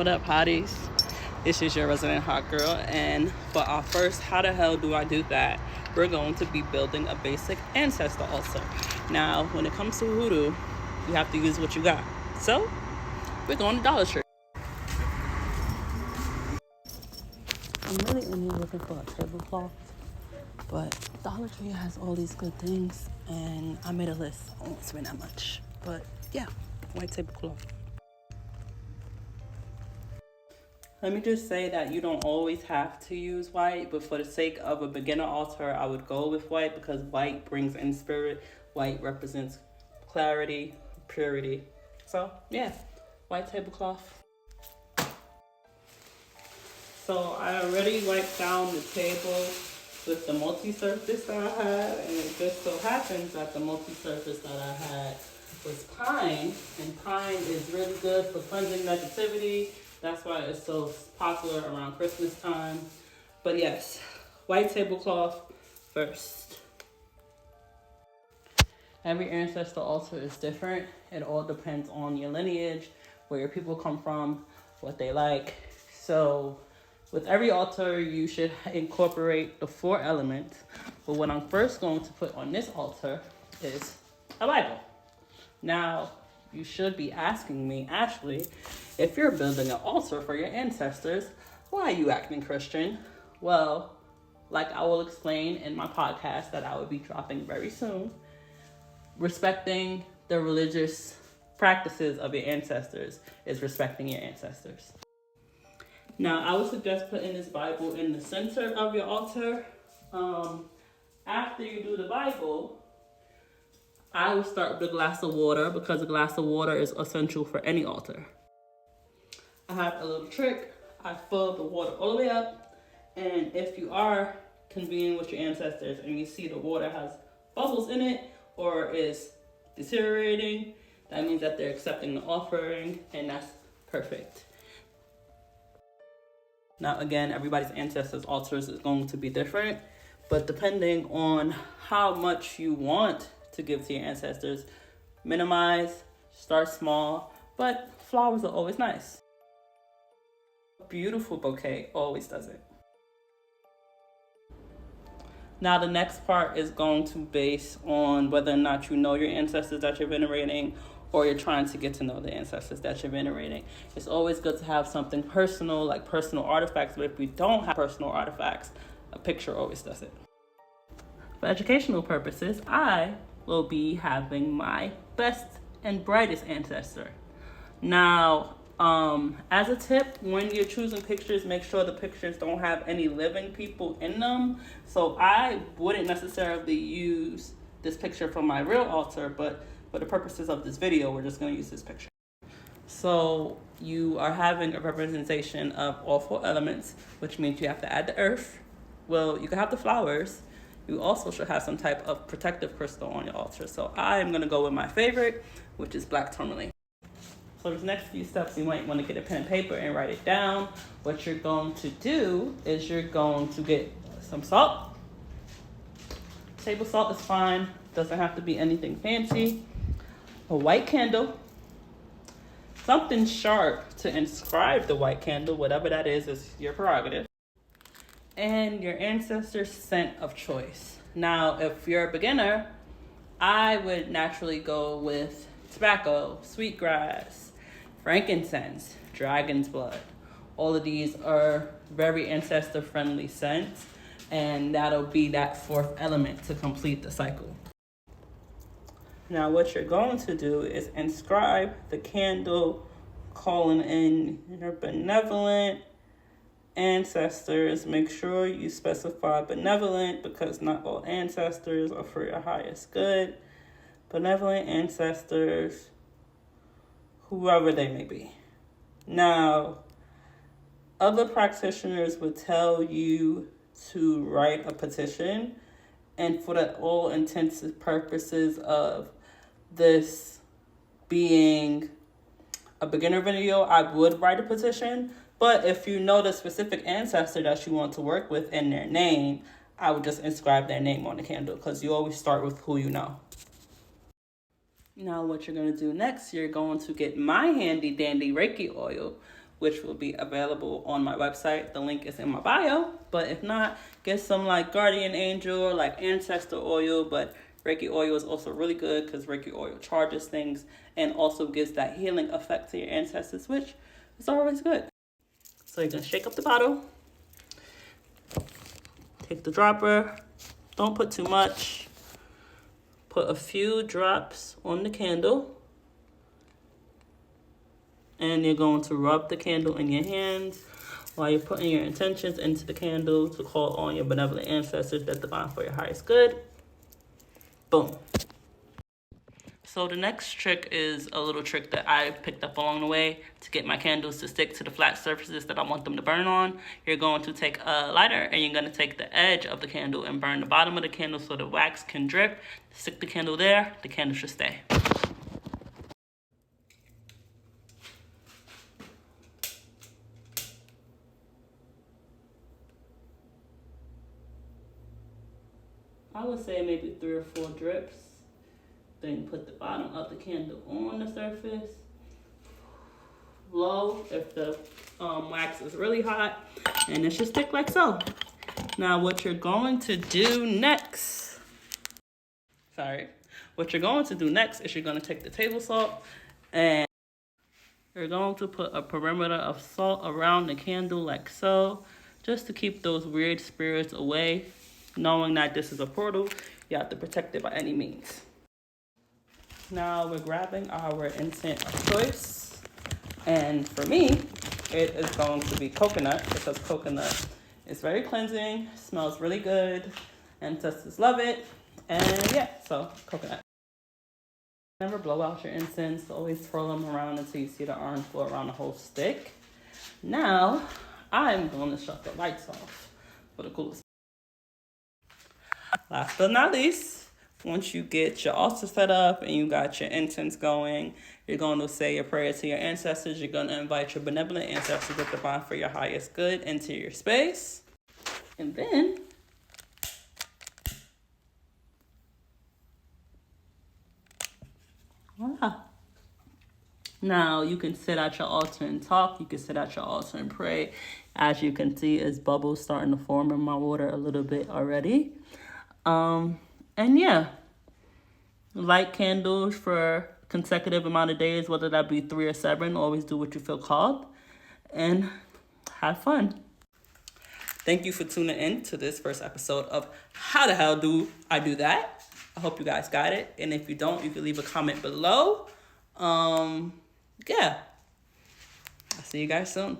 What up, hotties? This is your resident hot girl, and for our first how the hell do I do that, we're going to be building a basic ancestor altar. Now, when it comes to voodoo, you have to use what you got. So, we're going to Dollar Tree. I'm really in here looking for a tablecloth, but Dollar Tree has all these good things, and I made a list. I won't spend that much, but yeah, white tablecloth. Let me just say that you don't always have to use white, but for the sake of a beginner altar, I would go with white because white brings in spirit. White represents clarity, purity. So yeah, white tablecloth. So I already wiped down the table with the multi-surface that I had, and it just so happens that the multi-surface that I had was pine, and pine is really good for cleansing negativity. That's why it's so popular around Christmas time. But yes, white tablecloth first. Every ancestor altar is different. It all depends on your lineage, where your people come from, what they like. So with every altar, you should incorporate the 4 elements. But what I'm first going to put on this altar is a Bible. Now, you should be asking me, Ashley, if you're building an altar for your ancestors, why are you acting Christian? Well, like I will explain in my podcast that I will be dropping very soon, respecting the religious practices of your ancestors is respecting your ancestors. Now, I would suggest putting this Bible in the center of your altar. After you do the Bible, I will start with a glass of water because a glass of water is essential for any altar. I have a little trick. I fill the water all the way up, and if you are convening with your ancestors and you see the water has bubbles in it or is deteriorating, that means that they're accepting the offering, and that's perfect. Now again, everybody's ancestors' altars is going to be different, but depending on how much you want to give to your ancestors, minimize, start small, but flowers are always nice. A beautiful bouquet always does it. Now the next part is going to base on whether or not you know your ancestors that you're venerating, or you're trying to get to know the ancestors that you're venerating. It's always good to have something personal, like personal artifacts, but if we don't have personal artifacts, a picture always does it. For educational purposes, I will be having my best and brightest ancestor. Now, as a tip, when you're choosing pictures, make sure the pictures don't have any living people in them. So I wouldn't necessarily use this picture from my real altar, but for the purposes of this video, we're just going to use this picture. So you are having a representation of all 4 elements, which means you have to add the earth. Well, you can have the flowers. You also should have some type of protective crystal on your altar. So I am going to go with my favorite, which is black tourmaline. So the next few steps, you might want to get a pen and paper and write it down. What you're going to do is you're going to get some salt. Table salt is fine. Doesn't have to be anything fancy. A white candle. Something sharp to inscribe the white candle. Whatever that is your prerogative. And your ancestor's scent of choice. Now, if you're a beginner, I would naturally go with tobacco, sweetgrass, frankincense, dragon's blood. All of these are very ancestor-friendly scents, and that'll be that 4th element to complete the cycle. Now, what you're going to do is inscribe the candle, calling in your benevolent ancestors. Make sure you specify benevolent because not all ancestors are for your highest good. Benevolent ancestors, whoever they may be. Now, other practitioners would tell you to write a petition, and for the all intents and purposes of this being a beginner video, I would write a petition. But if you know the specific ancestor that you want to work with and their name, I would just inscribe their name on the candle because you always start with who you know. Now what you're going to do next, you're going to get my handy dandy Reiki oil, which will be available on my website. The link is in my bio. But if not, get some like guardian angel or like ancestor oil. But Reiki oil is also really good because Reiki oil charges things and also gives that healing effect to your ancestors, which is always good. So you're going to shake up the bottle. Take the dropper. Don't put too much. Put a few drops on the candle. And you're going to rub the candle in your hands while you're putting your intentions into the candle to call on your benevolent ancestors that divine for your highest good. Boom. So the next trick is a little trick that I picked up along the way to get my candles to stick to the flat surfaces that I want them to burn on. You're going to take a lighter and you're going to take the edge of the candle and burn the bottom of the candle so the wax can drip. Stick the candle there, the candle should stay. I would say maybe 3 or 4 drips. Then put the bottom of the candle on the surface. Blow if the wax is really hot. And it should stick like so. Now what you're going to do next. What you're going to do next is you're going to take the table salt and you're going to put a perimeter of salt around the candle like so. Just to keep those weird spirits away. Knowing that this is a portal, you have to protect it by any means. Now we're grabbing our incense of choice. And for me, it is going to be coconut because coconut is very cleansing, smells really good, ancestors love it. And yeah, so coconut. Never blow out your incense, always twirl them around until you see the orange glow around the whole stick. Now, I'm going to shut the lights off for the coolest. Last but not least, once you get your altar set up and you got your incense going, you're going to say your prayer to your ancestors. You're going to invite your benevolent ancestors that divine for your highest good into your space. And then, voila. Now, you can sit at your altar and talk. You can sit at your altar and pray. As you can see, it's bubbles starting to form in my water a little bit already. And yeah, light candles for consecutive amount of days, whether that be 3 or 7, always do what you feel called and have fun. Thank you for tuning in to this first episode of How the Hell Do I Do That? I hope you guys got it. And if you don't, you can leave a comment below. Yeah. I'll see you guys soon.